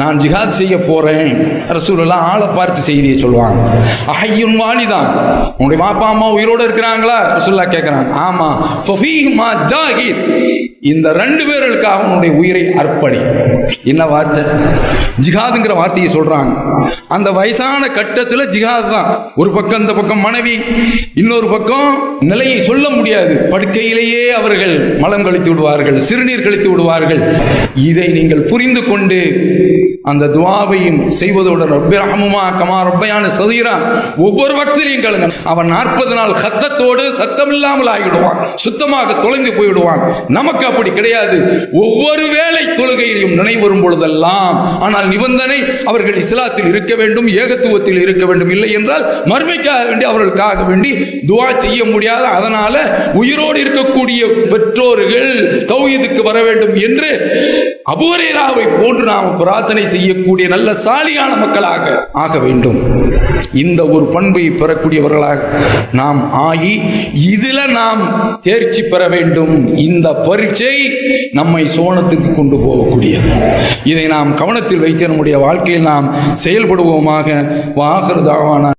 நான் ஜிஹாத் செய்ய போறேன். ரசூலுல்லாஹ் ஆளை பார்த்து செய்தியை சொல்லுவாங்க. அஹய்யுன் வாலிதான், உங்களுடைய பாப்பா அம்மா உயிரோடு இருக்கிறாங்களா? ரசூலுல்லாஹ் கேட்கிறாங்க. ஆமா. ஃபஃபீஹிமா ஜாஹித், இந்த 2 பேர்களுக்காக உன்னுடைய உயிரை அர்ப்பணி. என்ன வார்த்தை? ஜிஹாதுங்கிற வார்த்தையை சொல்றாங்க. அந்த வயசான கட்டத்தில் ஜிஹாத் தான். ஒரு பக்கம் இந்த பக்கம் மனைவி, இன்னொரு பக்கம் நிலையை சொல்ல முடியாது, படுக்கையிலேயே அவர்கள் மலம் கழித்து விடுவார்கள், சிறுநீர் கழித்து விடுவார்கள். இதை நீங்கள் புரிந்து கொண்டு அந்த துஆவையும் செய்வதோடு ரப்பி ரஹ்முமா கமா ரப்பயானி ஸகீரா ஒவ்வொரு வக்திலையும் கேளுங்க. அவன் 40 நாள் ஹத்தத்தோடு சத்தமில்லாமல் ஆகிவிடுவான், சுத்தமாக தொலைந்து போய்விடுவான். நமக்கு அப்படி கிடையாது. ஒவ்வொரு வேளை தொழுகையிலும் நினைவு வரும் பொழுதெல்லாம், ஆனால் நிபந்தனை அவர்கள் இஸ்லாத்தில் இருக்க வேண்டும், ஏகத்துவத்தில் இருக்க வேண்டும். இல்லை என்றால் மறுமைக்காக வேண்டி அவர்களுக்காக வேண்டி துஆ செய்ய முடியாது. அதனால உயிரோடு இருக்கக்கூடிய பெற்றோர்கள் தௌஹீதுக்கு வர வேண்டும் என்று அபூ ஹுரைராவை போன்று நாம் பிரார்த்தனை செய்யக்கூடிய நல்ல சாலியான மக்களாக ஆக வேண்டும். இந்த ஒரு பண்பை பெறக்கூடியவர்களாக நாம் ஆகி இதில் நாம் தேர்ச்சி பெற வேண்டும். இந்த பரீட்சை நம்மை சோனத்துக்கு கொண்டு போகக்கூடியது. இதை நாம் கவனத்தில் வைத்து நம்முடைய வாழ்க்கையில் நாம் செயல்படுவோமாக. வாஹிரு தாவானா